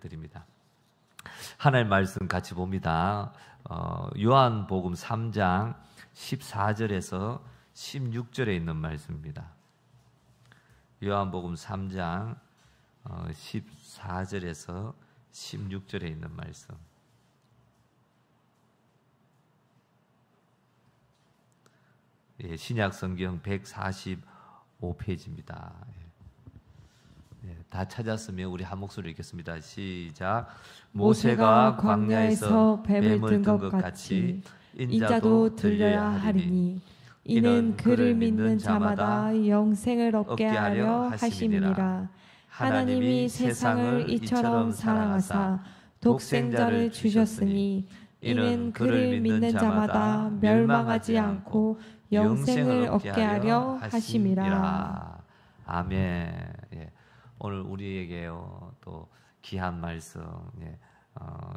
올려드립니다. 하나님 말씀 같이 봅니다. 요한복음 3장 14절에서 16절에 있는 말씀입니다. 요한복음 3장 14절에서 16절에 있는 말씀. 예, 신약 성경 145페이지입니다. 예, 다 찾았으면 우리 한 목소리로 읽겠습니다. 시작. 모세가 광야에서 뱀을 든 것 같이 인자도 들려야 하리니 이는 그를 믿는 자마다 영생을 얻게 하려 하심이니라. 하나님이 세상을 이처럼 사랑하사 독생자를 주셨으니 이는 그를 믿는 자마다 멸망하지 않고 영생을 얻게 하려 하심이라. 아멘. 예. 오늘 우리에게요 또 귀한 말씀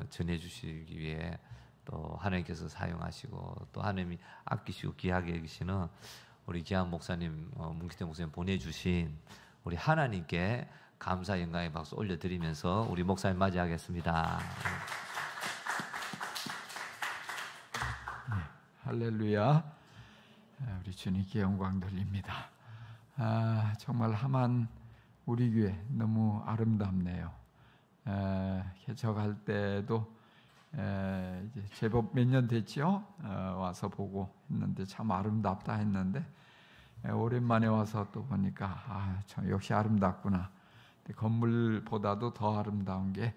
전해주시기 위해 또 하나님께서 사용하시고 또 하나님이 아끼시고 귀하게 여기시는 우리 귀한 목사님 문기태 목사님 보내주신 우리 하나님께 감사 영광의 박수 올려드리면서 우리 목사님 맞이하겠습니다. 네, 할렐루야. 우리 주님께 영광 돌립니다. 정말 하만 우리 교회 너무 아름답네요. 개척할 때도 이제 제법 몇 년 됐죠. 와서 보고 했는데 참 아름답다 했는데 오랜만에 와서 또 보니까 참 역시 아름답구나. 건물보다도 더 아름다운 게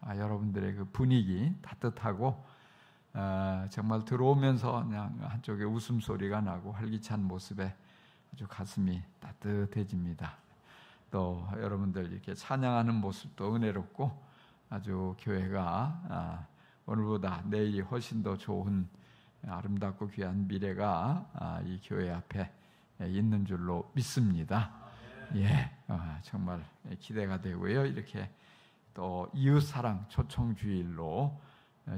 여러분들의 그 분위기 따뜻하고 정말 들어오면서 그냥 한쪽에 웃음소리가 나고 활기찬 모습에 아주 가슴이 따뜻해집니다. 또 여러분들 이렇게 찬양하는 모습도 은혜롭고 아주 교회가 오늘보다 내일이 훨씬 더 좋은 아름답고 귀한 미래가 이 교회 앞에 있는 줄로 믿습니다. 예, 정말 기대가 되고요. 이렇게 또 이웃사랑 초청주일로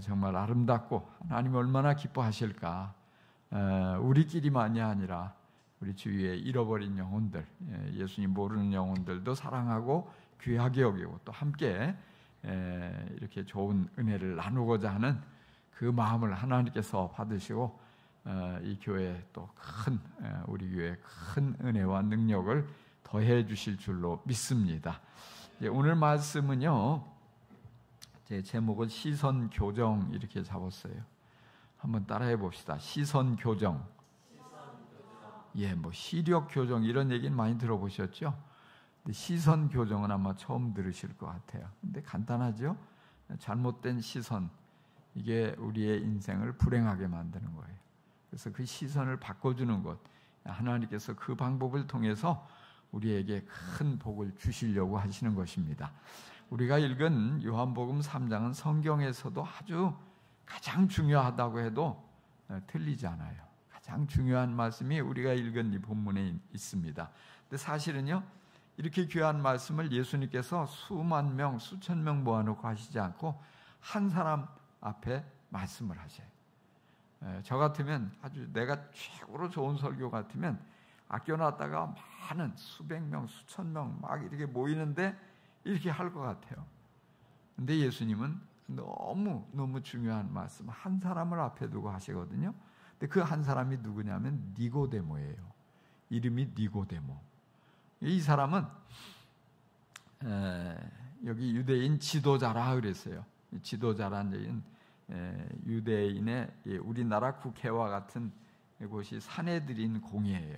정말 아름답고 하나님 얼마나 기뻐하실까. 우리끼리만이 아니라 우리 주위에 잃어버린 영혼들, 예수님 모르는 영혼들도 사랑하고 귀하게 여기고 또 함께 이렇게 좋은 은혜를 나누고자 하는 그 마음을 하나님께서 받으시고 이 교회에 또 큰 우리 교회에 큰 은혜와 능력을 더해 주실 줄로 믿습니다. 오늘 말씀은요, 제 제목은 시선 교정 이렇게 잡았어요. 한번 따라해 봅시다. 시선 교정. 예, 뭐 시력 교정 이런 얘기는 많이 들어보셨죠? 근데 시선 교정은 아마 처음 들으실 것 같아요. 근데 간단하죠? 잘못된 시선, 이게 우리의 인생을 불행하게 만드는 거예요. 그래서 그 시선을 바꿔주는 것, 하나님께서 그 방법을 통해서 우리에게 큰 복을 주시려고 하시는 것입니다. 우리가 읽은 요한복음 3장은 성경에서도 아주 가장 중요하다고 해도 틀리지 않아요. 가장 중요한 말씀이 우리가 읽은 이 본문에 있습니다. 근데 사실은요, 이렇게 귀한 말씀을 예수님께서 수만 명, 수천 명 모아놓고 하시지 않고 한 사람 앞에 말씀을 하셔요. 저 같으면 아주 내가 최고로 좋은 설교 같으면 아껴놨다가 많은 수백 명, 수천 명 막 이렇게 모이는데 이렇게 할 것 같아요. 근데 예수님은 너무 중요한 말씀 한 사람을 앞에 두고 하시거든요. 근데 그 한 사람이 누구냐면 니고데모예요. 이름이 니고데모. 이 사람은 여기 유대인 지도자라 그랬어요. 지도자라는 얘기는 유대인의 우리나라 국회와 같은 곳이 사내들인 공의예요.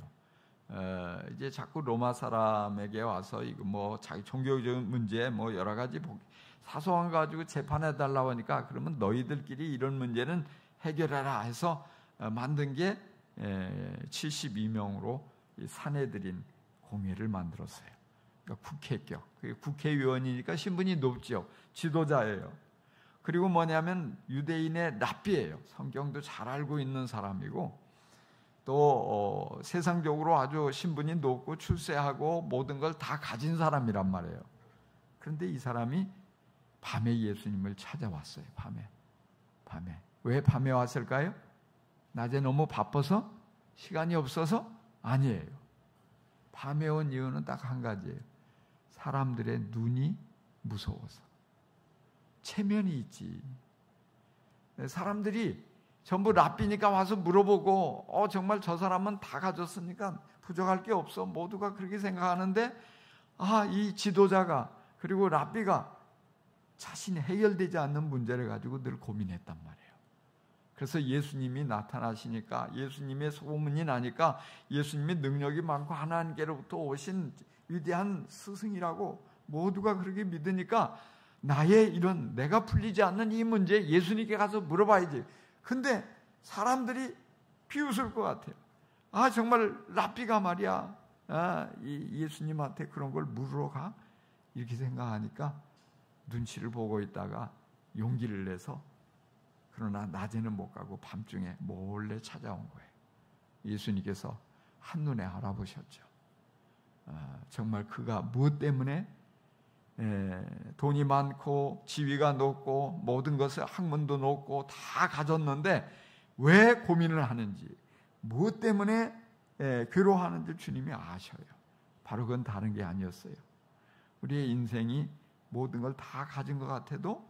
이제 자꾸 로마 사람에게 와서 이거 뭐 자기 종교적인 문제 뭐 여러 가지 사소한 거 가지고 재판해 달라고 하니까 그러면 너희들끼리 이런 문제는 해결해라 해서 만든 게 72명으로 사내들인 공회를 만들었어요. 그러니까 국회격. 국회의원이니까 신분이 높죠. 지도자예요. 그리고 뭐냐면 유대인의 랍비예요. 성경도 잘 알고 있는 사람이고 또 세상적으로 아주 신분이 높고 출세하고 모든 걸 다 가진 사람이란 말이에요. 그런데 이 사람이 밤에 예수님을 찾아왔어요. 밤에. 왜 밤에 왔을까요? 낮에 너무 바빠서? 시간이 없어서? 아니에요. 밤에 온 이유는 딱 한 가지예요. 사람들의 눈이 무서워서. 체면이 있지. 사람들이 전부 랍비니까 와서 물어보고 정말 저 사람은 다 가졌으니까 부족할 게 없어. 모두가 그렇게 생각하는데 이 지도자가 그리고 랍비가 자신이 해결되지 않는 문제를 가지고 늘 고민했단 말이에요. 그래서 예수님이 나타나시니까, 예수님의 소문이 나니까, 예수님의 능력이 많고 하나님께로부터 오신 위대한 스승이라고 모두가 그렇게 믿으니까 나의 이런 내가 풀리지 않는 이 문제 예수님께 가서 물어봐야지. 근데 사람들이 비웃을 것 같아요. 정말 랍비가 말이야 이 예수님한테 그런 걸 물으러 가? 이렇게 생각하니까 눈치를 보고 있다가 용기를 내서, 그러나 낮에는 못 가고 밤중에 몰래 찾아온 거예요. 예수님께서 한눈에 알아보셨죠. 정말 그가 무엇 때문에 돈이 많고 지위가 높고 모든 것을 학문도 높고 다 가졌는데 왜 고민을 하는지, 무엇 때문에 괴로워하는지 주님이 아셔요. 바로 그건 다른 게 아니었어요. 우리의 인생이 모든 걸 다 가진 것 같아도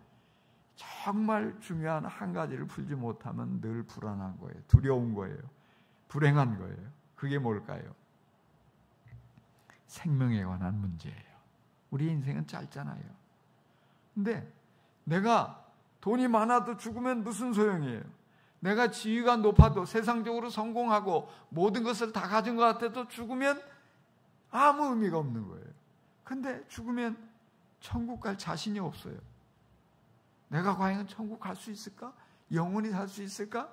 정말 중요한 한 가지를 풀지 못하면 늘 불안한 거예요. 두려운 거예요. 불행한 거예요. 그게 뭘까요? 생명에 관한 문제예요. 우리 인생은 짧잖아요. 근데 내가 돈이 많아도 죽으면 무슨 소용이에요? 내가 지위가 높아도 세상적으로 성공하고 모든 것을 다 가진 것 같아도 죽으면 아무 의미가 없는 거예요. 근데 죽으면 천국 갈 자신이 없어요. 내가 과연 천국 갈 수 있을까? 영원히 살 수 있을까?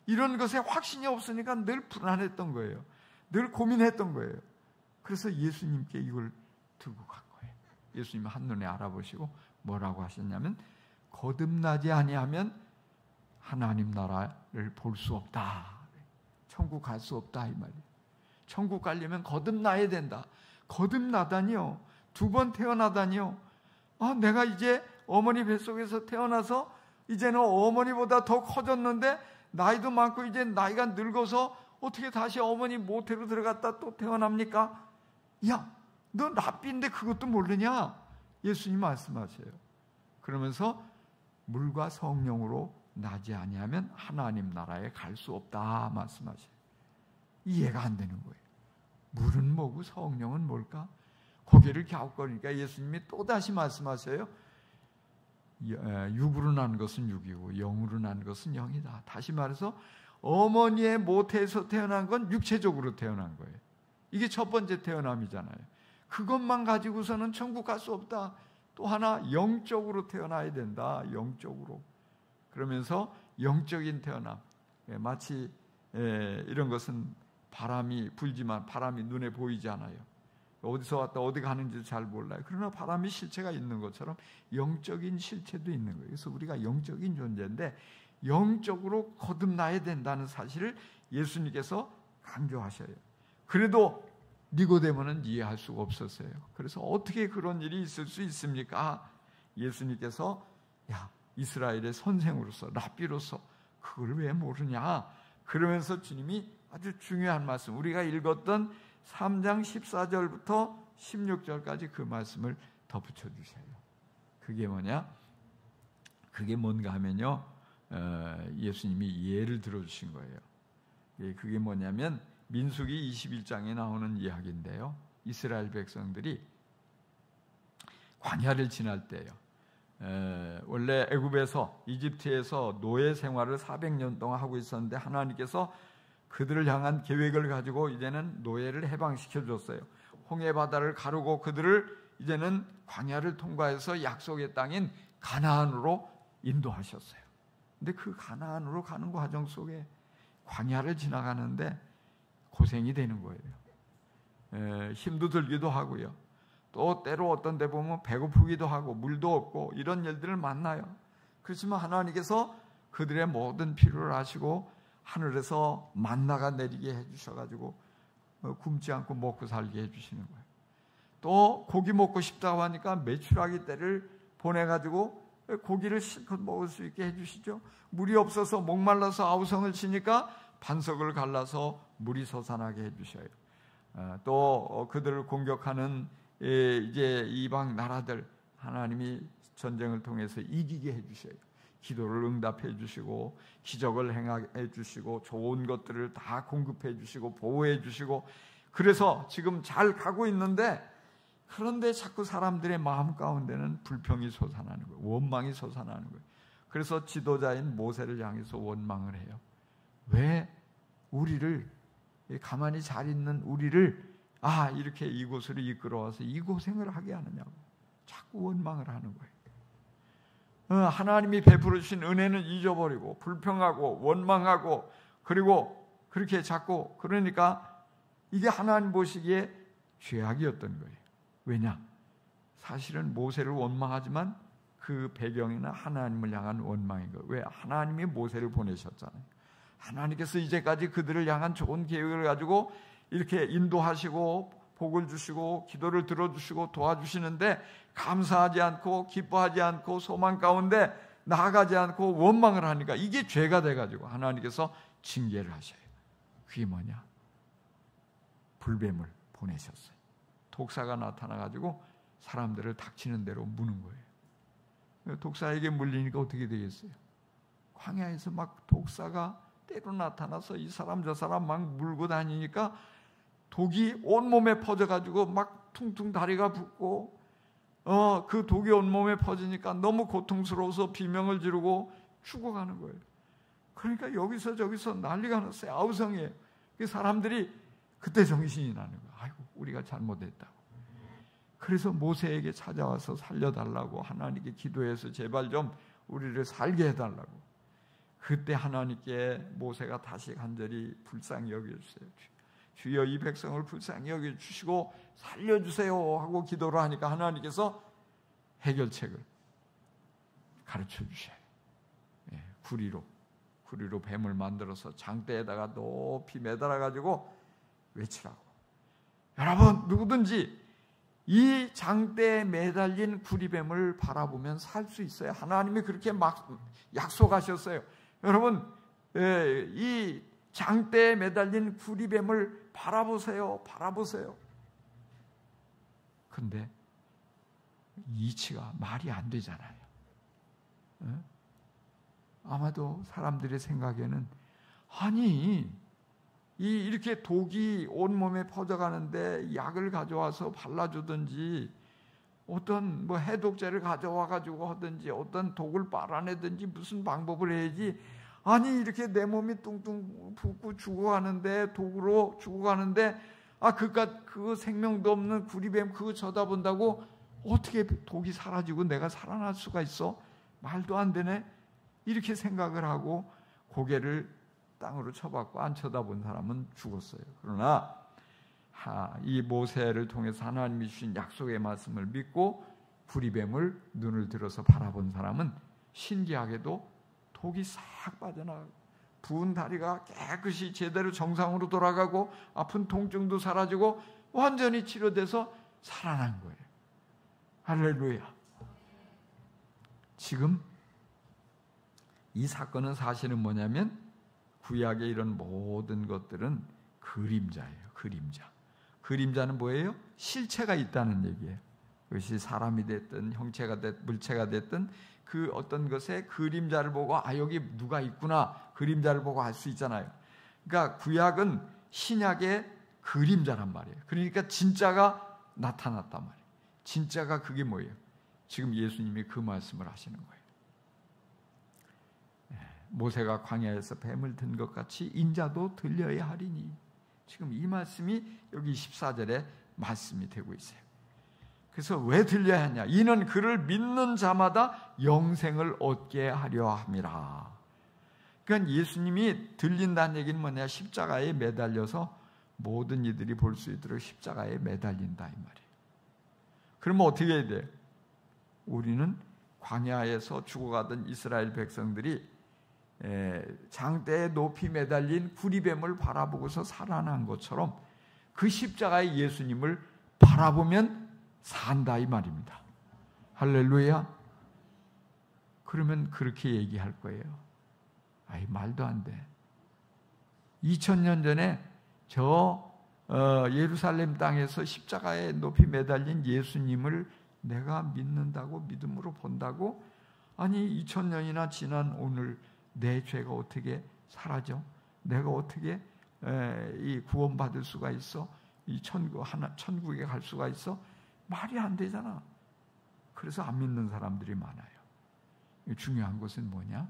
이런 것에 확신이 없으니까 늘 불안했던 거예요. 늘 고민했던 거예요. 그래서 예수님께 이걸 들고 간 거예요. 예수님은 한눈에 알아보시고 뭐라고 하셨냐면, 거듭나지 아니하면 하나님 나라를 볼 수 없다. 천국 갈 수 없다 이 말이에요. 천국 가려면 거듭나야 된다. 거듭나다니요. 2번 태어나다니요. 내가 이제 어머니 뱃속에서 태어나서 이제는 어머니보다 더 커졌는데 나이도 많고 이제 나이가 늙어서 어떻게 다시 어머니 모태로 들어갔다 또 태어납니까? 야, 너 랍비인데 그것도 모르냐? 예수님 말씀하세요. 그러면서 물과 성령으로 나지 아니하면 하나님 나라에 갈 수 없다 말씀하세요. 이해가 안 되는 거예요. 물은 뭐고 성령은 뭘까? 고개를 갸웃거리니까 예수님이 또다시 말씀하세요. 육으로 난 것은 육이고 영으로 난 것은 영이다. 다시 말해서 어머니의 모태에서 태어난 건 육체적으로 태어난 거예요. 이게 첫 번째 태어남이잖아요. 그것만 가지고서는 천국 갈 수 없다. 또 하나 영적으로 태어나야 된다. 영적으로. 그러면서 영적인 태어남. 마치 이런 것은 바람이 불지만 바람이 눈에 보이지 않아요. 어디서 왔다 어디 가는지도 잘 몰라요. 그러나 바람이 실체가 있는 것처럼 영적인 실체도 있는 거예요. 그래서 우리가 영적인 존재인데 영적으로 거듭나야 된다는 사실을 예수님께서 강조하셔요. 그래도 니고데모는 이해할 수가 없었어요. 그래서 어떻게 그런 일이 있을 수 있습니까? 예수님께서 이스라엘의 선생으로서 랍비로서 그걸 왜 모르냐? 그러면서 주님이 아주 중요한 말씀, 우리가 읽었던 3장 14절부터 16절까지 그 말씀을 덧붙여 주셔요. 그게 뭐냐? 그게 뭔가 하면요, 예수님이 예를 들어주신 거예요. 그게 뭐냐면 민수기 21장에 나오는 이야기인데요. 이스라엘 백성들이 광야를 지날 때예요. 원래 애굽에서 이집트에서 노예 생활을 400년 동안 하고 있었는데 하나님께서 그들을 향한 계획을 가지고 이제는 노예를 해방시켜 줬어요. 홍해 바다를 가르고 그들을 이제는 광야를 통과해서 약속의 땅인 가나안으로 인도하셨어요. 근데 그 가나안으로 가는 과정 속에 광야를 지나가는데 고생이 되는 거예요. 힘도 들기도 하고요. 또 때로 어떤 데 보면 배고프기도 하고 물도 없고 이런 일들을 만나요. 그렇지만 하나님께서 그들의 모든 필요를 아시고 하늘에서 만나가 내리게 해주셔가지고 굶지 않고 먹고 살게 해주시는 거예요. 또 고기 먹고 싶다고 하니까 메추라기 떼를 보내가지고 고기를 실컷 먹을 수 있게 해주시죠. 물이 없어서 목말라서 아우성을 치니까 반석을 갈라서 물이 솟아나게 해주셔요. 또 그들을 공격하는 이제 이방 나라들 하나님이 전쟁을 통해서 이기게 해주셔요. 기도를 응답해 주시고 기적을 행해 주시고 좋은 것들을 다 공급해 주시고 보호해 주시고, 그래서 지금 잘 가고 있는데, 그런데 자꾸 사람들의 마음 가운데는 불평이 솟아나는 거예요. 원망이 솟아나는 거예요. 그래서 지도자인 모세를 향해서 원망을 해요. 왜 우리를, 가만히 잘 있는 우리를 이렇게 이곳으로 이끌어와서 이 고생을 하게 하느냐고 자꾸 원망을 하는 거예요. 하나님이 베풀어 주신 은혜는 잊어버리고 불평하고 원망하고, 그리고 그렇게 자꾸, 그러니까 이게 하나님 보시기에 죄악이었던 거예요. 왜냐? 사실은 모세를 원망하지만 그 배경에는 하나님을 향한 원망인 거예요. 왜? 하나님이 모세를 보내셨잖아요. 하나님께서 이제까지 그들을 향한 좋은 계획을 가지고 이렇게 인도하시고 복을 주시고 기도를 들어주시고 도와주시는데, 감사하지 않고 기뻐하지 않고 소망 가운데 나아가지 않고 원망을 하니까 이게 죄가 돼가지고 하나님께서 징계를 하셔요. 그게 뭐냐? 불뱀을 보내셨어요. 독사가 나타나가지고 사람들을 닥치는 대로 무는 거예요. 독사에게 물리니까 어떻게 되겠어요? 광야에서 막 독사가 때로 나타나서 이 사람 저 사람 막 물고 다니니까 독이 온몸에 퍼져가지고 막 퉁퉁 다리가 붓고, 그 독이 온몸에 퍼지니까 너무 고통스러워서 비명을 지르고 죽어가는 거예요. 그러니까 여기서 저기서 난리가 났어요. 아우성이에요. 사람들이 그때 정신이 나는 거예요. 아이고, 우리가 잘못했다고. 그래서 모세에게 찾아와서 살려달라고 하나님께 기도해서 제발 좀 우리를 살게 해달라고. 그때 하나님께 모세가 다시 간절히 불쌍히 여겨주세요. 주여 이 백성을 불쌍히 여겨주시고 살려주세요 하고 기도를 하니까 하나님께서 해결책을 가르쳐 주셔요. 구리로 뱀을 만들어서 장대에다가 높이 매달아가지고 외치라고. 여러분, 누구든지 이 장대에 매달린 구리뱀을 바라보면 살 수 있어요. 하나님이 그렇게 막 약속하셨어요. 여러분, 이 장대에 매달린 구리뱀을 바라보세요. 근데 이치가 말이 안 되잖아요. 아마도 사람들의 생각에는, 아니 이렇게 독이 온몸에 퍼져가는데 약을 가져와서 발라주든지 어떤 해독제를 가져와 가지고 하든지 어떤 독을 빨아내든지 무슨 방법을 해야지, 아니 이렇게 내 몸이 뚱뚱 붓고 죽어가는데, 독으로 죽어가는데, 그 생명도 없는 구리뱀 그거 쳐다본다고 어떻게 독이 사라지고 내가 살아날 수가 있어? 말도 안 되네. 이렇게 생각을 하고 고개를 땅으로 쳐박고 안 쳐다본 사람은 죽었어요. 그러나 이 모세를 통해서 하나님이 주신 약속의 말씀을 믿고 구리뱀을 눈을 들어서 바라본 사람은 신기하게도 독이 싹 빠져나가고 부은 다리가 깨끗이 제대로 정상으로 돌아가고 아픈 통증도 사라지고 완전히 치료돼서 살아난 거예요. 할렐루야. 지금 이 사건은 사실은 뭐냐면 구약의 이런 모든 것들은 그림자예요. 그림자는 뭐예요? 실체가 있다는 얘기예요. 그것이 사람이 됐든 형체가 됐든 물체가 됐든 그 어떤 것의 그림자를 보고 여기 누가 있구나, 그림자를 보고 알 수 있잖아요. 그러니까 구약은 신약의 그림자란 말이에요. 그러니까 진짜가 나타났단 말이에요. 진짜가 그게 뭐예요? 지금 예수님이 그 말씀을 하시는 거예요. 모세가 광야에서 뱀을 든 것 같이 인자도 들려야 하리니. 지금 이 말씀이 여기 14절에 말씀이 되고 있어요. 그래서 왜 들려야 하냐? 이는 그를 믿는 자마다 영생을 얻게 하려 함이라. 그러니까 예수님이 들린다는 얘기는 뭐냐? 십자가에 매달려서 모든 이들이 볼 수 있도록 십자가에 매달린다 이 말이에요. 그러면 어떻게 해야 돼요? 우리는 광야에서 죽어가던 이스라엘 백성들이 장대에 높이 매달린 구리뱀을 바라보고서 살아난 것처럼 그 십자가의 예수님을 바라보면 산다 이 말입니다. 할렐루야. 그러면 그렇게 얘기할 거예요. 말도 안 돼. 2000년 전에 예루살렘 땅에서 십자가에 높이 매달린 예수님을 내가 믿는다고, 믿음으로 본다고, 아니 2000년이나 지난 오늘 내 죄가 어떻게 사라져? 내가 어떻게 이 구원받을 수가 있어? 이 천국에 갈 수가 있어? 말이 안 되잖아. 그래서 안 믿는 사람들이 많아요. 중요한 것은 뭐냐?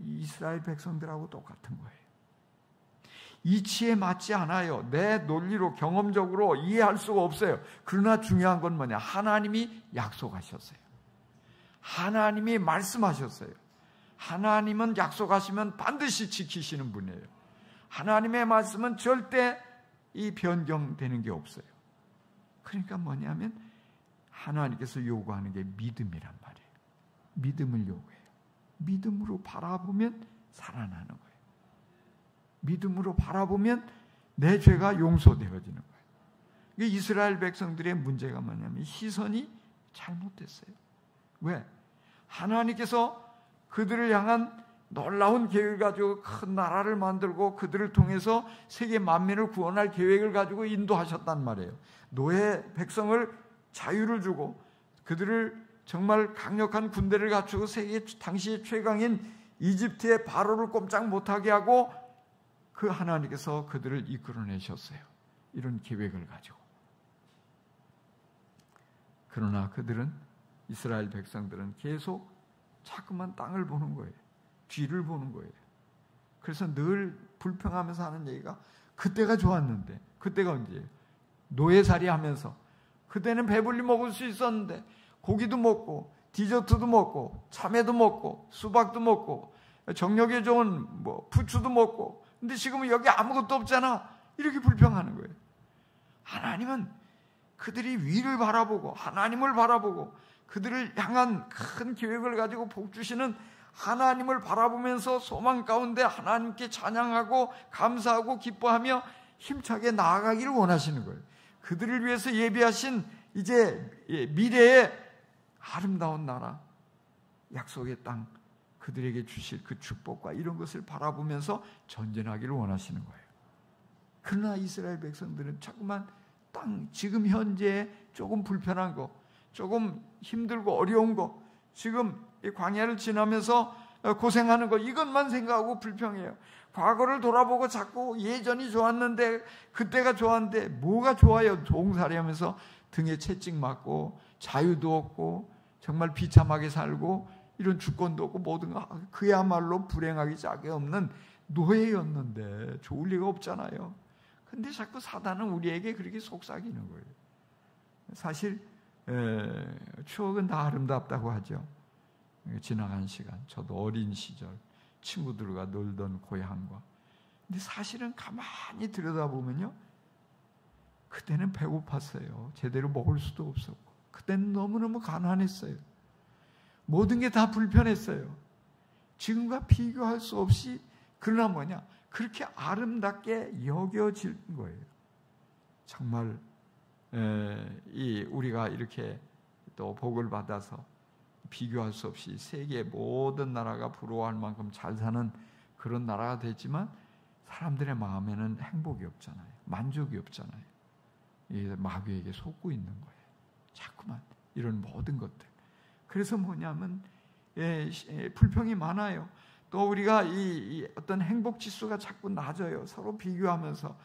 이스라엘 백성들하고 똑같은 거예요. 이치에 맞지 않아요. 내 논리로 경험적으로 이해할 수가 없어요. 그러나 중요한 건 뭐냐? 하나님이 약속하셨어요. 하나님이 말씀하셨어요. 하나님은 약속하시면 반드시 지키시는 분이에요. 하나님의 말씀은 절대 이 변경되는 게 없어요. 그러니까 뭐냐면 하나님께서 요구하는 게 믿음이란 말이에요. 믿음을 요구해요. 믿음으로 바라보면 살아나는 거예요. 믿음으로 바라보면 내 죄가 용서되어지는 거예요. 이스라엘 백성들의 문제가 뭐냐면 시선이 잘못됐어요. 왜? 하나님께서 그들을 향한 놀라운 계획을 가지고 큰 나라를 만들고 그들을 통해서 세계 만민을 구원할 계획을 가지고 인도하셨단 말이에요. 노예 백성을 자유를 주고 그들을 정말 강력한 군대를 갖추고 세계 당시 최강인 이집트의 바로를 꼼짝 못하게 하고 그 하나님께서 그들을 이끌어내셨어요. 이런 계획을 가지고. 그러나 그들은, 이스라엘 백성들은 계속 자꾸만 땅을 보는 거예요. 뒤를 보는 거예요. 그래서 늘 불평하면서 하는 얘기가 그때가 좋았는데, 그때가 언제예요? 노예살이 하면서 그때는 배불리 먹을 수 있었는데 고기도 먹고 디저트도 먹고 참외도 먹고 수박도 먹고 정력에 좋은 부추도 먹고, 근데 지금은 여기 아무것도 없잖아. 이렇게 불평하는 거예요. 하나님은 그들이 위를 바라보고 하나님을 바라보고 그들을 향한 큰 계획을 가지고 복 주시는 하나님을 바라보면서 소망 가운데 하나님께 찬양하고 감사하고 기뻐하며 힘차게 나아가기를 원하시는 거예요. 그들을 위해서 예비하신 이제 미래의 아름다운 나라, 약속의 땅, 그들에게 주실 그 축복과 이런 것을 바라보면서 전진하기를 원하시는 거예요. 그러나 이스라엘 백성들은 자꾸만 지금 현재 조금 불편한 거, 조금 힘들고 어려운 거, 지금 이 광야를 지나면서 고생하는 거, 이것만 생각하고 불평해요. 과거를 돌아보고 자꾸 예전이 좋았는데, 그때가 좋았는데 뭐가 좋아요? 종살이 하면서 등에 채찍 맞고 자유도 없고 정말 비참하게 살고 이런 주권도 없고 모든 거 그야말로 불행하기 짝이 없는 노예였는데 좋을 리가 없잖아요. 근데 자꾸 사단은 우리에게 그렇게 속삭이는 거예요. 사실 추억은 다 아름답다고 하죠. 지나간 시간, 저도 어린 시절 친구들과 놀던 고향과, 근데 사실은 가만히 들여다보면요, 그때는 배고팠어요. 제대로 먹을 수도 없었고, 그때는 너무너무 가난했어요. 모든 게 다 불편했어요. 지금과 비교할 수 없이, 그러나 뭐냐, 그렇게 아름답게 여겨질 거예요. 정말 우리가 이렇게 또 복을 받아서 비교할 수 없이 세계 모든 나라가 부러워할 만큼 잘 사는 그런 나라가 됐지만 사람들의 마음에는 행복이 없잖아요. 만족이 없잖아요. 마귀에게 속고 있는 거예요. 자꾸만 이런 모든 것들. 그래서 뭐냐면 불평이 많아요. 또 우리가 이 어떤 행복 지수가 자꾸 낮아요. 서로 비교하면서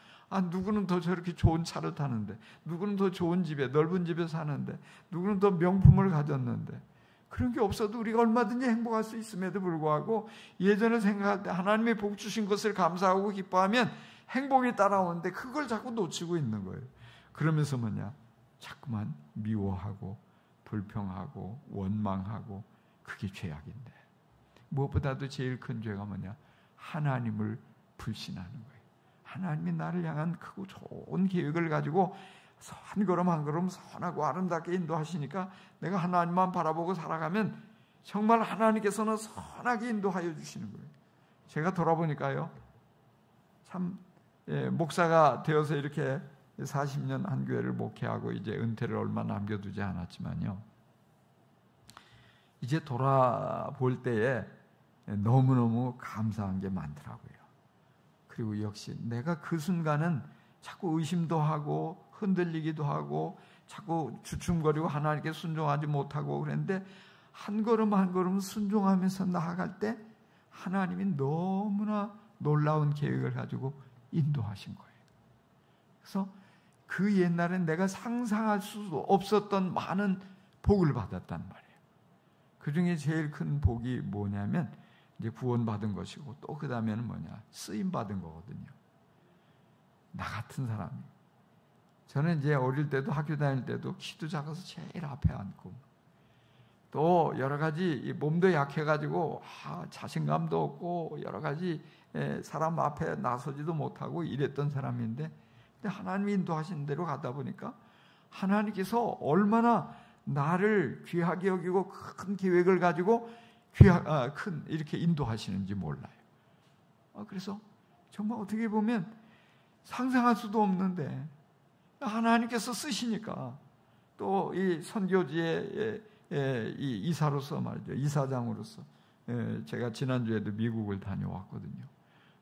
누구는 더 저렇게 좋은 차를 타는데, 누구는 더 좋은 집에, 넓은 집에 사는데, 누구는 더 명품을 가졌는데, 그런 게 없어도 우리가 얼마든지 행복할 수 있음에도 불구하고 예전을 생각할 때 하나님의 복 주신 것을 감사하고 기뻐하면 행복이 따라오는데 그걸 자꾸 놓치고 있는 거예요. 그러면서 뭐냐, 자꾸만 미워하고 불평하고 원망하고, 그게 죄악인데, 무엇보다도 제일 큰 죄가 뭐냐, 하나님을 불신하는 거예요. 하나님이 나를 향한 크고 좋은 계획을 가지고 한 걸음 한 걸음 선하고 아름답게 인도하시니까 내가 하나님만 바라보고 살아가면 정말 하나님께서는 선하게 인도하여 주시는 거예요. 제가 돌아보니까요, 참 목사가 되어서 이렇게 40년 한 교회를 목회하고 이제 은퇴를 얼마 남겨두지 않았지만요, 이제 돌아볼 때에 너무너무 감사한 게 많더라고요. 그리고 역시 내가 그 순간은 자꾸 의심도 하고 흔들리기도 하고 자꾸 주춤거리고 하나님께 순종하지 못하고 그랬는데 한 걸음 한 걸음 순종하면서 나아갈 때 하나님이 너무나 놀라운 계획을 가지고 인도하신 거예요. 그래서 그 옛날엔 내가 상상할 수도 없었던 많은 복을 받았단 말이에요. 그 중에 제일 큰 복이 뭐냐면 이제 구원받은 것이고 또 그 다음에는 뭐냐? 쓰임받은 거거든요. 나 같은 사람이. 저는 이제 어릴 때도 학교 다닐 때도 키도 작아서 제일 앞에 앉고 또 여러 가지 몸도 약해가지고 자신감도 없고 여러 가지 사람 앞에 나서지도 못하고 이랬던 사람인데 근데 하나님이 인도하신 대로 가다 보니까 하나님께서 얼마나 나를 귀하게 여기고 큰 계획을 가지고 큰 이렇게 인도하시는지 몰라요. 그래서 정말 어떻게 보면 상상할 수도 없는데 하나님께서 쓰시니까 또 이 선교지의 이 이사로서 말이죠. 이사장으로서 제가 지난주에도 미국을 다녀왔거든요.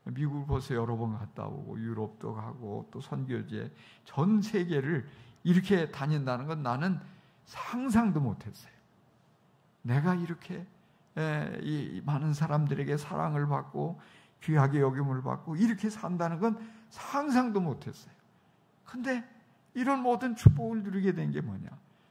미국 벌써 여러 번 갔다 오고 유럽도 가고 또 선교지에 전 세계를 이렇게 다닌다는 건 나는 상상도 못했어요. 내가 이렇게 이 많은 사람들에게 사랑을 받고 귀하게 여김을 받고 이렇게 산다는 건 상상도 못했어요. 근데 이런 모든 축복을 누리게 된 게 뭐냐?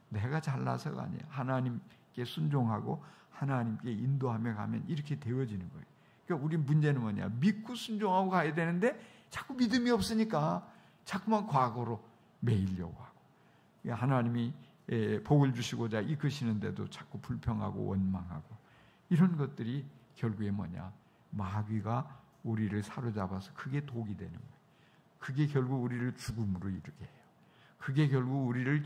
내가 잘나서가 아니에요. 하나님께 순종하고 하나님께 인도하며 가면 이렇게 되어지는 거예요. 그러니까 우리 문제는 뭐냐? 믿고 순종하고 가야 되는데 자꾸 믿음이 없으니까 자꾸만 과거로 매이려고 하고 하나님이 복을 주시고자 이끄시는데도 자꾸 불평하고 원망하고 이런 것들이 결국에 뭐냐? 마귀가 우리를 사로잡아서 그게 독이 되는 거예요. 그게 결국 우리를 죽음으로 이르게 해요. 그게 결국 우리를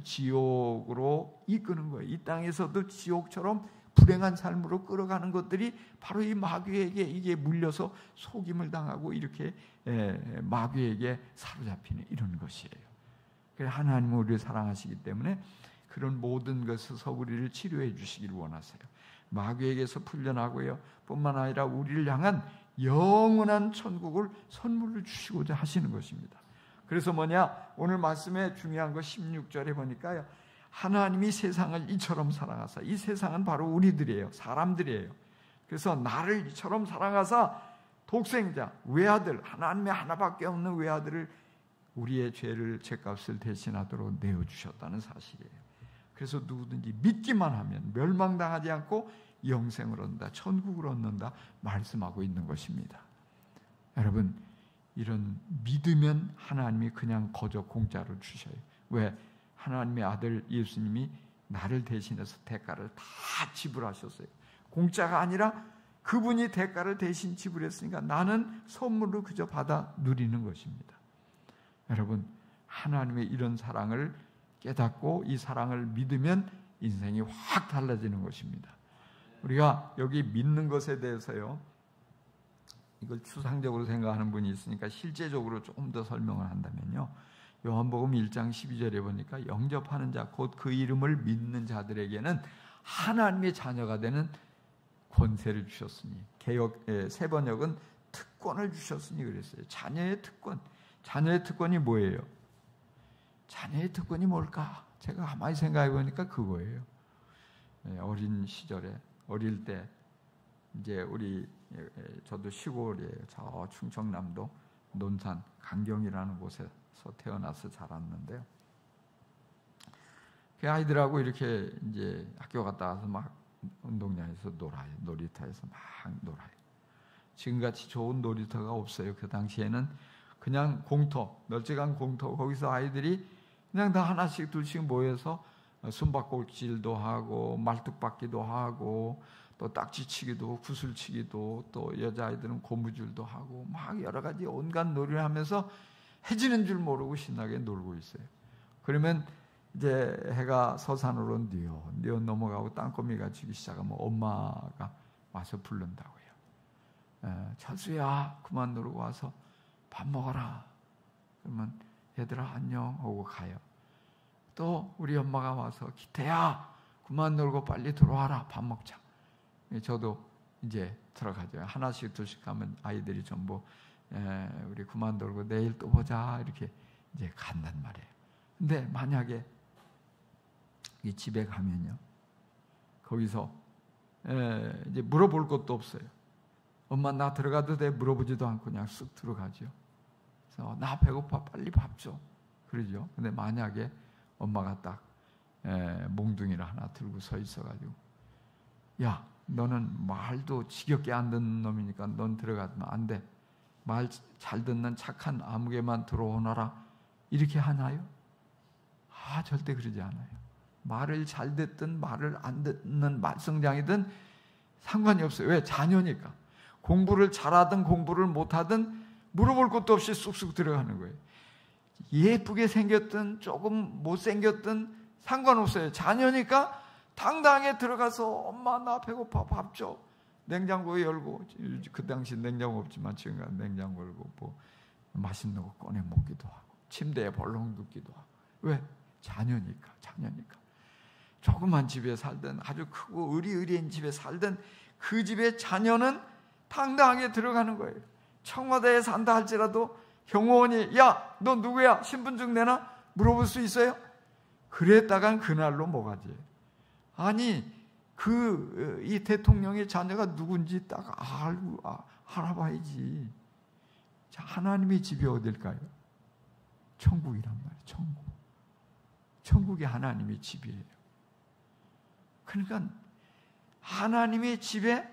지옥으로 이끄는 거예요. 이 땅에서도 지옥처럼 불행한 삶으로 끌어가는 것들이 바로 이 마귀에게 이게 물려서 속임을 당하고 이렇게 마귀에게 사로잡히는 이런 것이에요. 그래서 하나님은 우리를 사랑하시기 때문에 그런 모든 것에서 우리를 치료해 주시길 원하세요. 마귀에게서 풀려나고요. 뿐만 아니라 우리를 향한 영원한 천국을 선물로 주시고자 하시는 것입니다. 그래서 뭐냐? 오늘 말씀에 중요한 거 16절에 보니까요. 하나님이 세상을 이처럼 사랑하사, 이 세상은 바로 우리들이에요. 사람들이에요. 그래서 나를 이처럼 사랑하사 독생자, 외아들, 하나님의 하나밖에 없는 외아들을 우리의 죄값을 대신하도록 내어주셨다는 사실이에요. 그래서 누구든지 믿기만 하면 멸망당하지 않고 영생을 얻는다, 천국을 얻는다 말씀하고 있는 것입니다. 여러분, 이런 믿으면 하나님이 그냥 거저 공짜로 주셔요. 왜? 하나님의 아들 예수님이 나를 대신해서 대가를 다 지불하셨어요. 공짜가 아니라 그분이 대가를 대신 지불했으니까 나는 선물로 그저 받아 누리는 것입니다. 여러분, 하나님의 이런 사랑을 깨닫고 이 사랑을 믿으면 인생이 확 달라지는 것입니다. 우리가 여기 믿는 것에 대해서요, 이걸 추상적으로 생각하는 분이 있으니까 실제적으로 조금 더 설명을 한다면요, 요한복음 1장 12절에 보니까 영접하는 자, 곧 그 이름을 믿는 자들에게는 하나님의 자녀가 되는 권세를 주셨으니, 새 번역은 특권을 주셨으니 그랬어요. 자녀의 특권. 자녀의 특권이 뭐예요? 자녀의 특권이 뭘까? 제가 가만히 생각해 보니까 그거예요. 어린 시절에, 어릴 때 이제 저도 시골이에요. 저 충청남도 논산 강경이라는 곳에서 태어나서 자랐는데요. 그 아이들하고 이렇게 이제 학교 갔다 와서 막 운동장에서 놀아요. 놀이터에서 막 놀아요. 지금같이 좋은 놀이터가 없어요. 그 당시에는 그냥 공터, 널찍한 공터, 거기서 아이들이 그냥 다 하나씩 둘씩 모여서 숨바꼭질도 하고 말뚝박기도 하고 또 딱지치기도 구슬치기도 또 여자아이들은 고무줄도 하고 막 여러 가지 온갖 놀이를 하면서 해지는 줄 모르고 신나게 놀고 있어요. 그러면 이제 해가 서산으로 뉘어 넘어가고 땅거미가 지기 시작하면 엄마가 와서 부른다고요. 철수야, 그만 놀고 와서 밥 먹어라. 그러면 얘들아 안녕 하고 가요. 또 우리 엄마가 와서 기태야, 그만 놀고 빨리 들어와라. 밥 먹자. 저도 이제 들어가죠. 하나씩 둘씩 가면 아이들이 전부 우리 그만 놀고 내일 또 보자 이렇게 이제 간단 말이에요. 근데 만약에 이 집에 가면요, 거기서 이제 물어볼 것도 없어요. 엄마 나 들어가도 돼? 물어보지도 않고 그냥 쑥 들어가죠. 그래서 나 배고파, 빨리 밥 줘. 그러죠. 근데 만약에 엄마가 딱 몽둥이를 하나 들고 서 있어가지고, 야, 너는 말도 지겹게 안 듣는 놈이니까 넌 들어가면 안 돼. 말 잘 듣는 착한 아무개만 들어오너라. 이렇게 하나요? 절대 그러지 않아요. 말을 잘 듣든 말을 안 듣는 말썽장이든 상관이 없어요. 왜? 자녀니까. 공부를 잘하든 공부를 못하든 물어볼 것도 없이 쑥쑥 들어가는 거예요. 예쁘게 생겼든 조금 못생겼든 상관없어요. 자녀니까 당당하게 들어가서 엄마 나 배고파 밥 줘. 냉장고 열고, 그 당시 냉장고 없지만 지금 냉장고 열고 뭐 맛있는 거 꺼내 먹기도 하고 침대에 벌렁 눕기도 하고. 왜? 자녀니까. 조그만 집에 살든 아주 크고 의리의리한 집에 살든 그 집의 자녀는 당당하게 들어가는 거예요. 청와대에 산다 할지라도 경호원이 야, 너 누구야? 신분증 내놔? 물어볼 수 있어요? 그랬다간 그날로 뭐가지? 아니, 이 대통령의 자녀가 누군지 딱 알아봐야지. 자, 하나님의 집이 어딜까요? 천국이란 말이에요. 천국. 천국이 하나님의 집이에요. 그러니까 하나님의 집에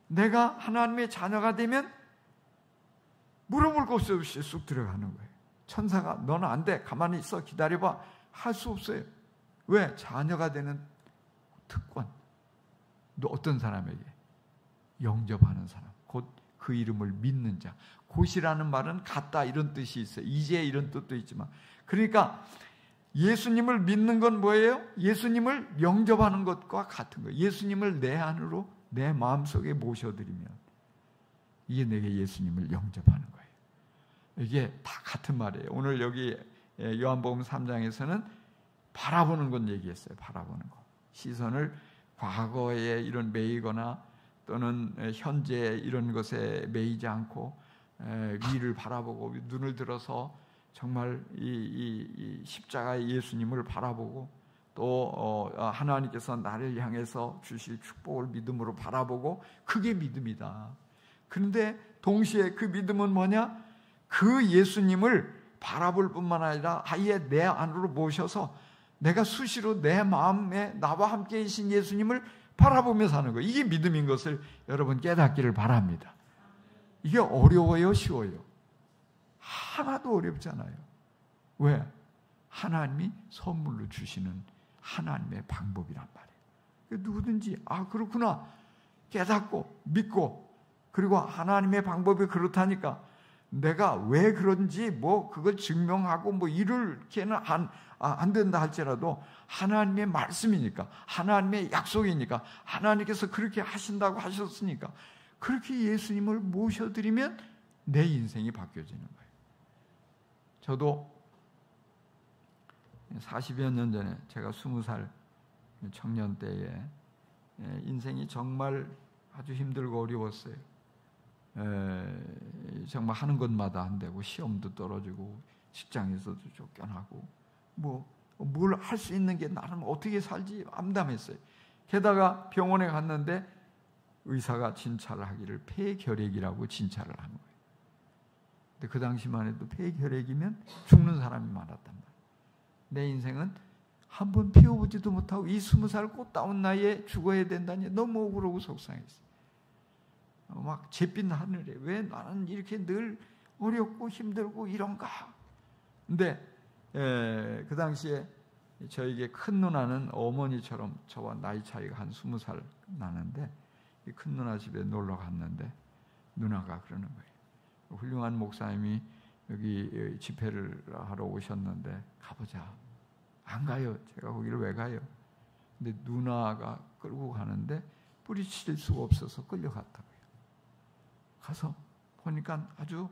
내가 하나님의 자녀가 되면 물어볼 것 없이 쑥 들어가는 거예요. 천사가 너는 안 돼. 가만히 있어. 기다려봐. 할 수 없어요. 왜? 자녀가 되는 특권. 너 어떤 사람에게? 영접하는 사람. 곧 그 이름을 믿는 자. 곧이라는 말은 같다 이런 뜻이 있어요. 이제 이런 뜻도 있지만. 그러니까 예수님을 믿는 건 뭐예요? 예수님을 영접하는 것과 같은 거예요. 예수님을 내 안으로 내 마음속에 모셔드리면 이게 내게 예수님을 영접하는 거예요. 이게 다 같은 말이에요. 오늘 여기 요한복음 3장에서는 바라보는 건 얘기했어요. 바라보는 거. 시선을 과거에 이런 매이거나 또는 현재 이런 것에 매이지 않고 위를 바라보고 눈을 들어서 정말 이 십자가의 예수님을 바라보고 또 하나님께서 나를 향해서 주실 축복을 믿음으로 바라보고 그게 믿음이다. 그런데 동시에 그 믿음은 뭐냐? 그 예수님을 바라볼 뿐만 아니라 아예 내 안으로 모셔서 내가 수시로 내 마음에 나와 함께 계신 예수님을 바라보며 사는 거예요. 이게 믿음인 것을 여러분 깨닫기를 바랍니다. 이게 어려워요? 쉬워요? 하나도 어렵잖아요. 왜? 하나님이 선물로 주시는 하나님의 방법이란 말이에요. 누구든지 그렇구나 깨닫고 믿고 그리고 하나님의 방법이 그렇다니까 내가 왜 그런지 그걸 증명하고 이렇게는 안 된다 할지라도 하나님의 말씀이니까 하나님의 약속이니까 하나님께서 그렇게 하신다고 하셨으니까 그렇게 예수님을 모셔드리면 내 인생이 바뀌어지는 거예요. 저도 40여 년 전에 제가 20살 청년 때에 인생이 정말 아주 힘들고 어려웠어요. 정말 하는 것마다 안 되고 시험도 떨어지고 직장에서도 쫓겨나고 뭘 할 수 있는 게 나는 어떻게 살지 암담했어요. 게다가 병원에 갔는데 의사가 진찰을 하기를 폐결핵이라고 진찰을 하는 거예요. 근데 그 당시만 해도 폐결핵이면 죽는 사람이 많았단 말이에요. 내 인생은 한 번 피워보지도 못하고 이 20살 꽃다운 나이에 죽어야 된다니 너무 억울하고 속상했어요. 막 잿빛 하늘에 왜 나는 이렇게 늘 어렵고 힘들고 이런가? 근데 그 당시에 저에게 큰 누나는 어머니처럼 저와 나이 차이가 한 20살 나는데 이 큰 누나 집에 놀러 갔는데 누나가 그러는 거예요. 훌륭한 목사님이 여기 집회를 하러 오셨는데 가보자. 안 가요. 제가 거기를 왜 가요? 근데 누나가 끌고 가는데 뿌리칠 수가 없어서 끌려갔다고요. 가서 보니까 아주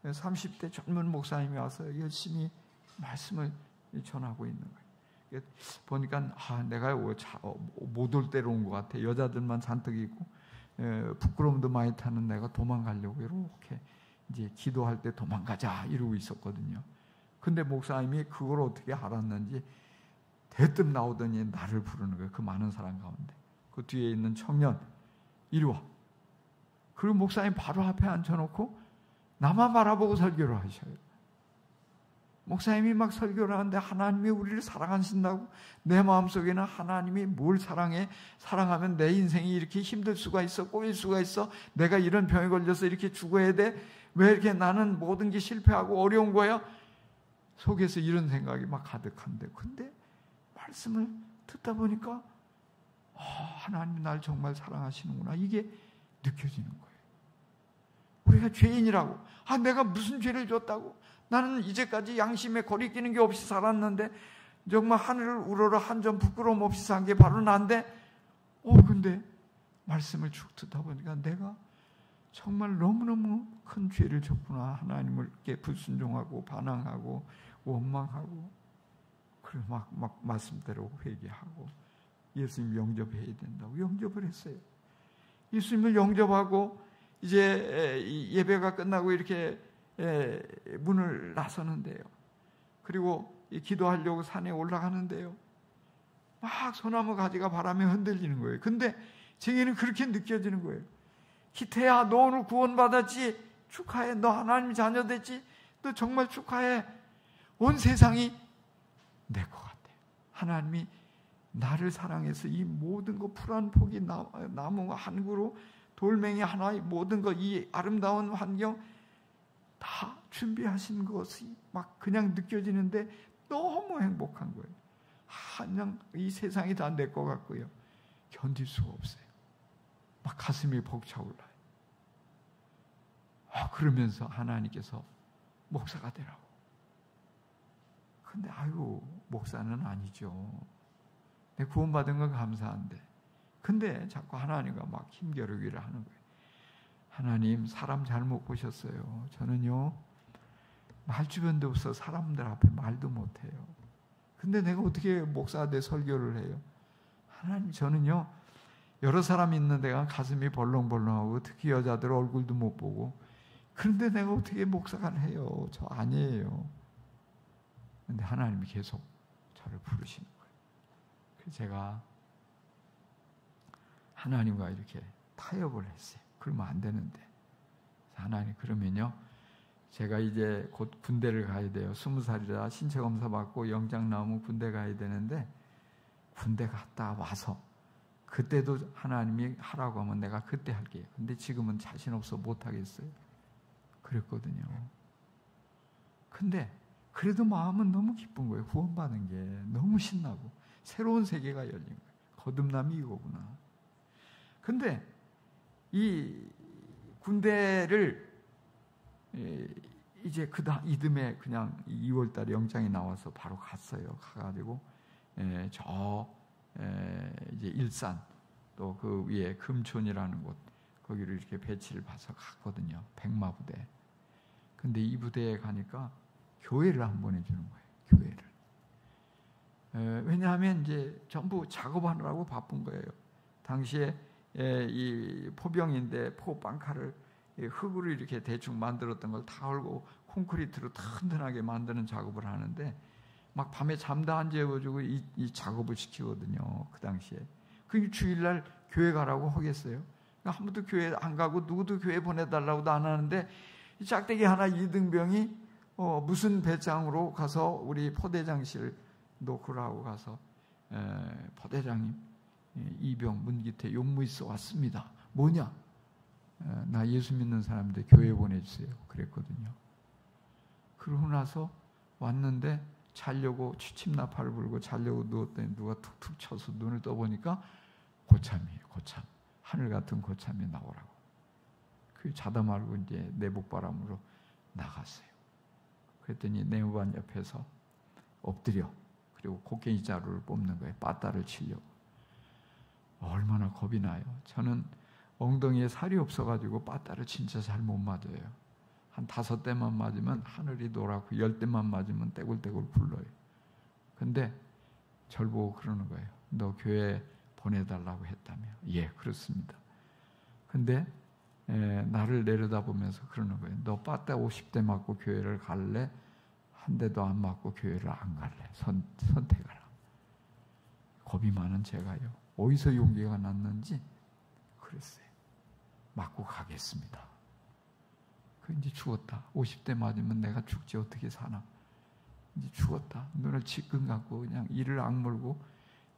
30대 젊은 목사님이 와서 열심히 말씀을 전하고 있는 거예요. 보니까 내가 못 올 때로 온 것 같아. 여자들만 잔뜩 있고 부끄러움도 많이 타는 내가 도망가려고 이렇게 이제 기도할 때 도망가자 이러고 있었거든요. 근데 목사님이 그걸 어떻게 알았는지 대뜸 나오더니 나를 부르는 거예요. 그 많은 사람 가운데. 그 뒤에 있는 청년, 이리 와. 그리고 목사님 바로 앞에 앉혀놓고 나만 바라보고 설교를 하셔요. 목사님이 막 설교를 하는데 하나님이 우리를 사랑하신다고, 내 마음속에는 하나님이 뭘 사랑해? 사랑하면 내 인생이 이렇게 힘들 수가 있어, 꼬일 수가 있어? 내가 이런 병에 걸려서 이렇게 죽어야 돼? 왜 이렇게 나는 모든 게 실패하고 어려운 거야? 속에서 이런 생각이 막 가득한데, 근데 말씀을 듣다 보니까 하나님이 날 정말 사랑하시는구나, 이게 느껴지는 거예요. 우리가 죄인이라고, 내가 무슨 죄를 졌다고, 나는 이제까지 양심에 거리끼는 게 없이 살았는데 정말 하늘을 우러러 한 점 부끄러움 없이 산 게 바로 난데, 근데 말씀을 쭉 듣다 보니까 내가 정말 너무너무 큰 죄를 졌구나. 하나님께 불순종하고 반항하고 원망하고, 그래 막 말씀대로 회개하고 예수님 영접해야 된다고 영접을 했어요. 예수님을 영접하고 이제 예배가 끝나고 이렇게 문을 나서는데요. 그리고 기도하려고 산에 올라가는데요. 막 소나무 가지가 바람에 흔들리는 거예요. 근데 제게는 그렇게 느껴지는 거예요. 기태야, 너 오늘 구원받았지? 축하해. 너 하나님 자녀 됐지? 너 정말 축하해. 온 세상이 내 것 같아. 하나님이 나를 사랑해서 이 모든 거, 풀 한 포기 나무 한 그루, 돌멩이 하나의 모든 거, 이 아름다운 환경 다 준비하신 것이 막 그냥 느껴지는데 너무 행복한 거예요. 그냥 이 세상이 다 내 것 같고요. 견딜 수가 없어요. 막 가슴이 벅차올라요. 그러면서 하나님께서 목사가 되라고. 근데 목사는 아니죠. 내 구원받은 건 감사한데, 근데 자꾸 하나님과 막 힘겨루기를 하는 거예요. 하나님, 사람 잘못 보셨어요. 저는요, 말주변도 없어 사람들 앞에 말도 못해요. 근데 내가 어떻게 목사가 돼 설교를 해요? 하나님, 저는요, 여러 사람 있는 데가 가슴이 벌렁벌렁하고 특히 여자들 얼굴도 못 보고, 그런데 내가 어떻게 목사가 해요? 저 아니에요. 근데 하나님이 계속 저를 부르시는 거예요. 그래서 제가 하나님과 이렇게 타협을 했어요. 그러면 안 되는데. 하나님, 그러면요, 제가 이제 곧 군대를 가야 돼요. 20살이라 신체 검사 받고 영장 나오면 군대 가야 되는데, 군대 갔다 와서 그때도 하나님이 하라고 하면 내가 그때 할게요. 근데 지금은 자신 없어 못 하겠어요. 그랬거든요. 근데 그래도 마음은 너무 기쁜 거예요. 구원받은 게 너무 신나고 새로운 세계가 열린 거예요. 거듭남이 이거구나. 근데 이 군대를 이제 이듬해 그냥 2월달에 영장이 나와서 바로 갔어요. 가가지고 이제 일산 또 그 위에 금촌이라는 곳, 거기를 이렇게 배치를 봐서 갔거든요. 백마부대. 근데 이 부대에 가니까 교회를 안 보내주는 거예요. 교회를. 왜냐하면 이제 전부 작업하느라고 바쁜 거예요. 당시에 이 포병인데 포방카를 흙으로 이렇게 대충 만들었던 걸 다 헐고 콘크리트로 튼튼하게 만드는 작업을 하는데, 막 밤에 잠도 안 재워주고 이 작업을 시키거든요. 그 당시에. 그 주일날 교회 가라고 하겠어요? 아무도 교회 안 가고 누구도 교회 보내달라고도 안 하는데, 이 짝대기 하나 이등병이 무슨 배짱으로 가서 우리 포대장실 노크라고 가서 포대장님, 이병 문기태 용무 있어 왔습니다. 뭐냐? 나 예수 믿는 사람들 교회 보내주세요. 그랬거든요. 그러고 나서 왔는데 자려고 취침나팔을 불고 자려고 누웠더니 누가 툭툭 쳐서 눈을 떠보니까 고참이에요. 고참. 하늘 같은 고참이 나오라고. 그 자다 말고 이제 내복바람으로 나갔어요. 그랬더니 내무반 옆에서 엎드려, 그리고 곡괭이 자루를 뽑는 거예요. 빠따를 치려고. 얼마나 겁이 나요. 저는 엉덩이에 살이 없어가지고 빠따를 진짜 잘 못 맞아요. 한 5대만 맞으면 하늘이 노랗고 10대만 맞으면 떼굴떼굴 굴러요. 근데 절 보고 그러는 거예요. 너 교회 보내달라고 했다며. 예, 그렇습니다. 근데 나를 내려다보면서 그러는 거예요. 너 빠따 50대 맞고 교회를 갈래? 한 대도 안 맞고 교회를 안 갈래. 선택하라. 겁이 많은 제가요. 어디서 용기가 났는지 그랬어요. 맞고 가겠습니다. 그 이제 죽었다. 50대 맞으면 내가 죽지 어떻게 사나. 이제 죽었다. 눈을 지끈 감고 그냥 이를 악물고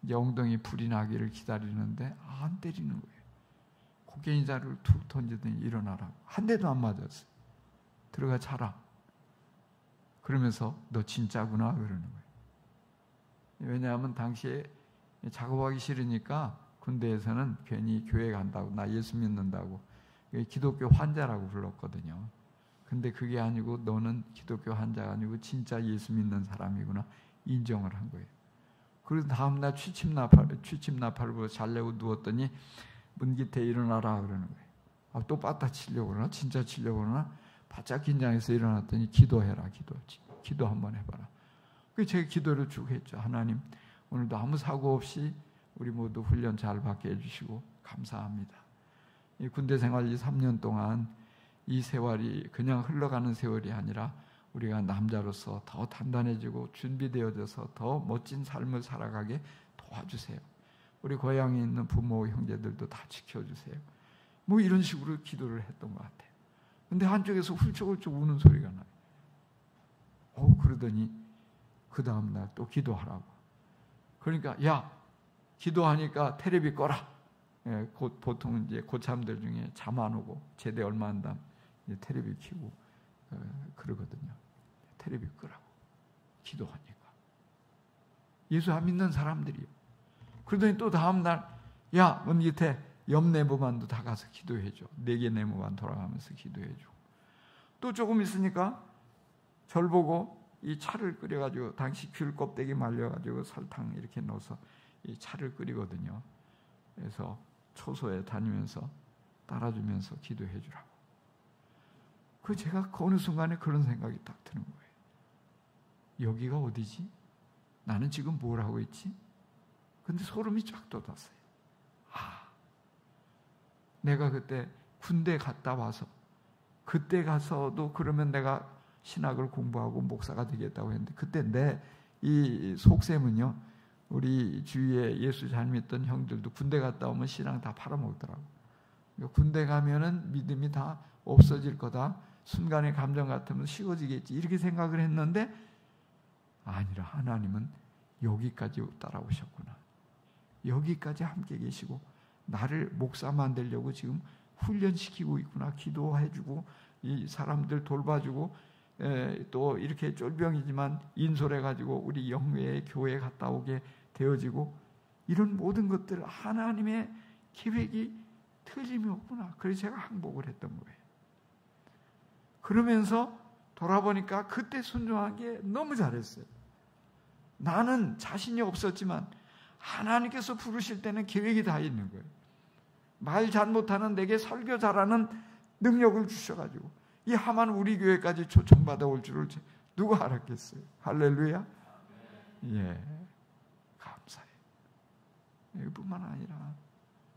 이제 엉덩이 불이 나기를 기다리는데 안 때리는 거예요. 고개인자를 툭 던지더니 일어나라고. 한 대도 안 맞았어요. 들어가 자라. 그러면서 너 진짜구나 그러는 거예요. 왜냐하면 당시에 작업하기 싫으니까 군대에서는 괜히 교회 간다고, 나 예수 믿는다고 기독교 환자라고 불렀거든요. 근데 그게 아니고 너는 기독교 환자가 아니고 진짜 예수 믿는 사람이구나 인정을 한 거예요. 그래서 다음날 취침나팔을 보고 잘려고 누웠더니 문기태 일어나라 그러는 거예요. 또 빠따 치려고 그러나 진짜 치려고 그러나 바짝 긴장해서 일어났더니 기도해라. 기도 한번 해봐라. 그래서 제가 기도를 쭉 했죠. 하나님 오늘도 아무 사고 없이 우리 모두 훈련 잘 받게 해주시고 감사합니다. 이 군대 생활 3년 동안 이 세월이 그냥 흘러가는 세월이 아니라 우리가 남자로서 더 단단해지고 준비되어져서 더 멋진 삶을 살아가게 도와주세요. 우리 고향에 있는 부모 형제들도 다 지켜주세요. 뭐 이런 식으로 기도를 했던 것 같아요. 근데 한쪽에서 훌쩍훌쩍 우는 소리가 나요. 그러더니 그 다음날 또 기도하라고. 그러니까 야 기도하니까 테레비 꺼라. 예, 보통 이제 고참들 중에 잠 안 오고 제대 얼마 안 남 테레비 켜고 그러거든요. 테레비 끄라고. 기도하니까. 예수 안 믿는 사람들이요. 그러더니 또 다음날 야 문기태 옆 네모반도 다 가서 기도해줘. 4개 네모반 돌아가면서 기도해줘. 또 조금 있으니까 절 보고 이 차를 끓여가지고 당시 귤 껍데기 말려가지고 설탕 이렇게 넣어서 이 차를 끓이거든요. 그래서 초소에 다니면서 따라주면서 기도해 주라고. 그 제가 어느 순간에 그런 생각이 딱 드는 거예요. 여기가 어디지? 나는 지금 뭘 하고 있지? 근데 소름이 쫙 돋았어요. 내가 그때 군대 갔다 와서 그때 가서도 그러면 내가 신학을 공부하고 목사가 되겠다고 했는데 그때 내 이 속셈은요. 우리 주위에 예수 잘 믿던 형들도 군대 갔다 오면 신앙 다 팔아먹더라고. 군대 가면은 믿음이 다 없어질 거다. 순간의 감정 같으면 식어지겠지. 이렇게 생각을 했는데 아니라 하나님은 여기까지 따라오셨구나. 여기까지 함께 계시고 나를 목사 만들려고 지금 훈련시키고 있구나. 기도해주고 이 사람들 돌봐주고 또 이렇게 쫄병이지만 인솔해가지고 우리 영회에 교회에 갔다 오게 되어지고 이런 모든 것들 하나님의 계획이 틀림이 없구나. 그래서 제가 항복을 했던 거예요. 그러면서 돌아보니까 그때 순종한 게 너무 잘했어요. 나는 자신이 없었지만 하나님께서 부르실 때는 계획이 다 있는 거예요. 말 잘못하는 내게 설교 잘하는 능력을 주셔가지고 이 하만 우리 교회까지 초청받아 올 줄을 누가 알았겠어요. 할렐루야. 예, 감사해요. 이뿐만 아니라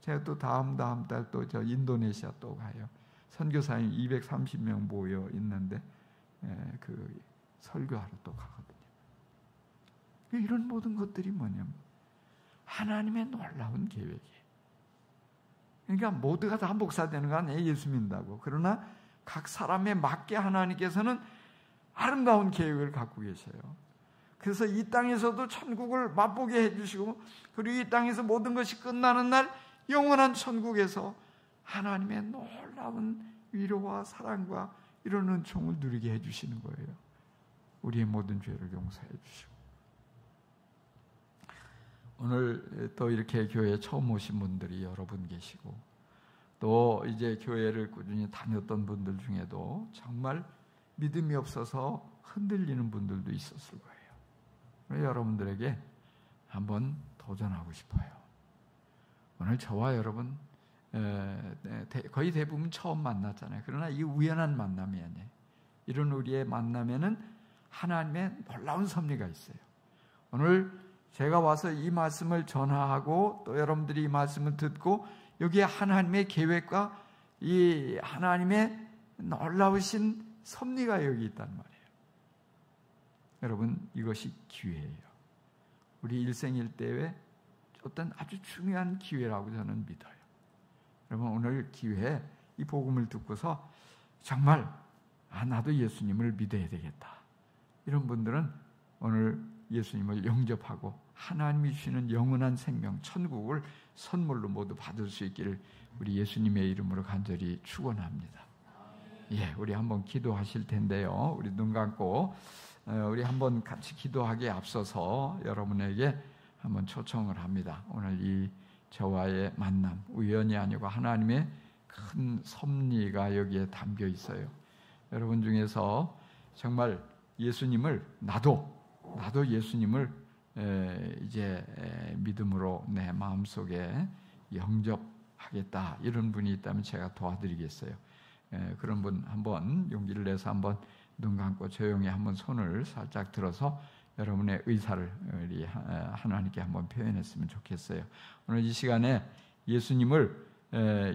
제가 또 다음 달 또 저 인도네시아 또 가요. 선교사님 230명 모여 있는데 그 설교하러 또 가거든요. 이런 모든 것들이 뭐냐면 하나님의 놀라운 계획이에요. 그러니까 모두가 다 목사 되는 거 아니에요. 예수 믿는다고. 그러나 각 사람에 맞게 하나님께서는 아름다운 계획을 갖고 계셔요. 그래서 이 땅에서도 천국을 맛보게 해주시고 그리고 이 땅에서 모든 것이 끝나는 날 영원한 천국에서 하나님의 놀라운 위로와 사랑과 이런 은총을 누리게 해주시는 거예요. 우리의 모든 죄를 용서해 주시고 오늘 또 이렇게 교회에 처음 오신 분들이 여러 분 계시고 또 이제 교회를 꾸준히 다녔던 분들 중에도 정말 믿음이 없어서 흔들리는 분들도 있었을 거예요. 여러분들에게 한번 도전하고 싶어요. 오늘 저와 여러분 거의 대부분 처음 만났잖아요. 그러나 이 우연한 만남이 아니에요. 이런 우리의 만남에는 하나님의 놀라운 섭리가 있어요. 오늘 제가 와서 이 말씀을 전하고 또 여러분들이 이 말씀을 듣고 여기에 하나님의 계획과 이 하나님의 놀라우신 섭리가 여기 있단 말이에요. 여러분, 이것이 기회예요. 우리 일생일 때의 어떤 아주 중요한 기회라고 저는 믿어요. 여러분, 오늘 기회에 이 복음을 듣고서 정말 나도 예수님을 믿어야 되겠다, 이런 분들은 오늘 예수님을 영접하고 하나님이 주시는 영원한 생명, 천국을 선물로 모두 받을 수 있기를 우리 예수님의 이름으로 간절히 축원합니다. 예, 우리 한번 기도하실 텐데요. 우리 눈 감고 우리 한번 같이 기도하기에 앞서서 여러분에게 한번 초청을 합니다. 오늘 이 저와의 만남, 우연이 아니고 하나님의 큰 섭리가 여기에 담겨 있어요. 여러분 중에서 정말 예수님을 나도 예수님을 이제 믿음으로 내 마음속에 영접하겠다, 이런 분이 있다면 제가 도와드리겠어요. 그런 분 한번 용기를 내서 한번 눈 감고 조용히 한번 손을 살짝 들어서 여러분의 의사를 우리 하나님께 한번 표현했으면 좋겠어요. 오늘 이 시간에 예수님을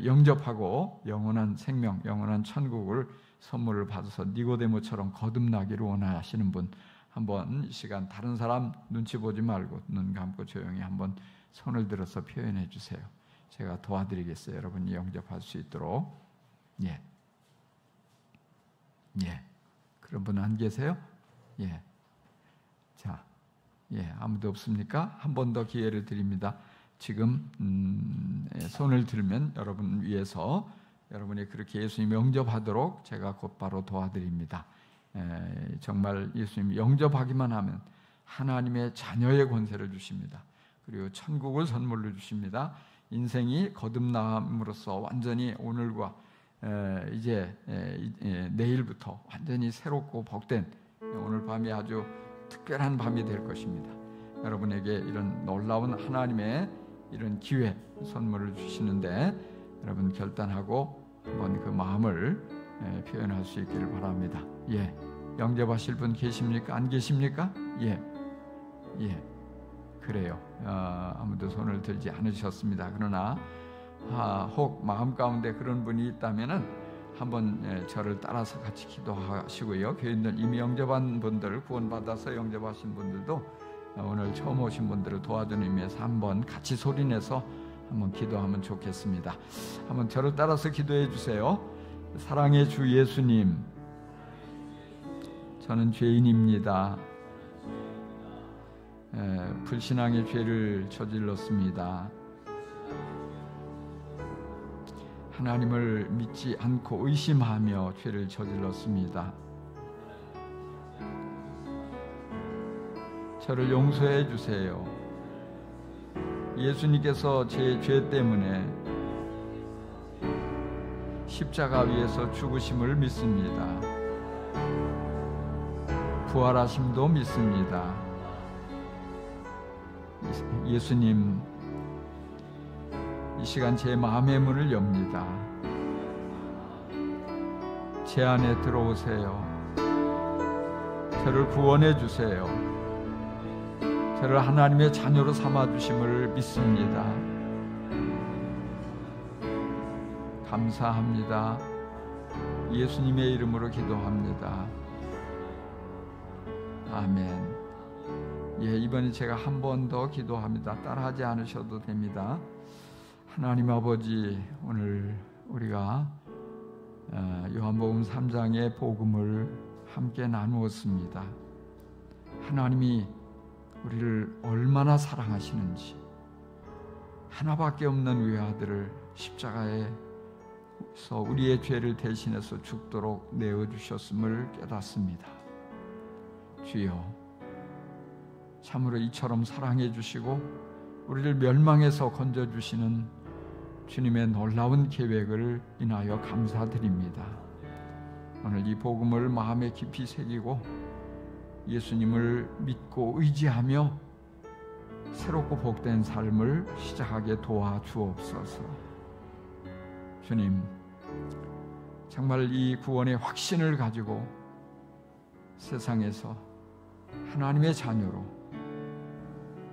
영접하고 영원한 생명, 영원한 천국을 선물을 받아서 니고데모처럼 거듭나기를 원하시는 분, 한번 이 시간 다른 사람 눈치 보지 말고 눈 감고 조용히 한번 손을 들어서 표현해 주세요. 제가 도와드리겠어요. 여러분이 영접할 수 있도록. 예. 그런 분 안 계세요? 예. 자, 아무도 없습니까? 한 번 더 기회를 드립니다. 지금 손을 들면 여러분 위해서 여러분이 그렇게 예수님 영접하도록 제가 곧바로 도와드립니다. 정말 예수님 영접하기만 하면 하나님의 자녀의 권세를 주십니다. 그리고 천국을 선물로 주십니다. 인생이 거듭남으로써 완전히 오늘과 이제 내일부터 완전히 새롭고 복된 오늘 밤이 아주 특별한 밤이 될 것입니다. 여러분에게 이런 놀라운 하나님의 이런 기회 선물을 주시는데 여러분 결단하고 한번 그 마음을 표현할 수 있기를 바랍니다. 예, 영접하실 분 계십니까? 안 계십니까? 예, 그래요. 아무도 손을 들지 않으셨습니다. 그러나 혹 마음 가운데 그런 분이 있다면은 한번 저를 따라서 같이 기도하시고요. 교인들 이미 영접한 분들, 구원받아서 영접하신 분들도 오늘 처음 오신 분들을 도와주는 의미에서 한번 같이 소리내서 한번 기도하면 좋겠습니다. 한번 저를 따라서 기도해 주세요. 사랑의 주 예수님, 저는 죄인입니다. 불신앙의 죄를 저질렀습니다. 하나님을 믿지 않고 의심하며 죄를 저질렀습니다. 저를 용서해 주세요. 예수님께서 제 죄 때문에 십자가 위에서 죽으심을 믿습니다. 부활하심도 믿습니다. 예수님, 이 시간 제 마음의 문을 엽니다. 제 안에 들어오세요. 저를 구원해 주세요. 저를 하나님의 자녀로 삼아주심을 믿습니다. 감사합니다. 예수님의 이름으로 기도합니다. 아멘. 이번에 제가 한 번 더 기도합니다. 따라하지 않으셔도 됩니다. 하나님 아버지, 오늘 우리가 요한복음 3장의 복음을 함께 나누었습니다. 하나님이 우리를 얼마나 사랑하시는지, 하나밖에 없는 외아들을 십자가에서 우리의 죄를 대신해서 죽도록 내어주셨음을 깨닫습니다. 주여, 참으로 이처럼 사랑해 주시고 우리를 멸망에서 건져주시는 주님의 놀라운 계획을 인하여 감사드립니다. 오늘 이 복음을 마음에 깊이 새기고 예수님을 믿고 의지하며 새롭고 복된 삶을 시작하게 도와주옵소서. 주님, 정말 이 구원의 확신을 가지고 세상에서 하나님의 자녀로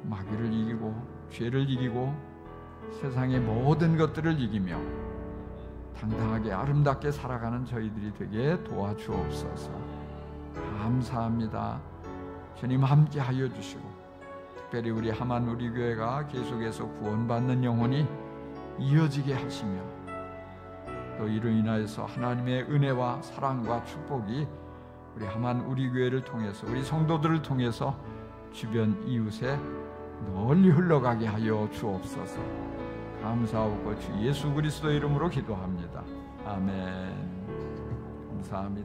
마귀를 이기고 죄를 이기고 세상의 모든 것들을 이기며 당당하게 아름답게 살아가는 저희들이 되게 도와주옵소서. 감사합니다. 주님 함께 하여 주시고, 특별히 우리 하만 우리 교회가 계속해서 구원받는 영혼이 이어지게 하시며, 또 이로 인하여서 하나님의 은혜와 사랑과 축복이 우리 하만 우리 교회를 통해서, 우리 성도들을 통해서 주변 이웃에 널리 흘러가게 하여 주옵소서. 감사하고 주 예수 그리스도의 이름으로 기도합니다. 아멘. 감사합니다.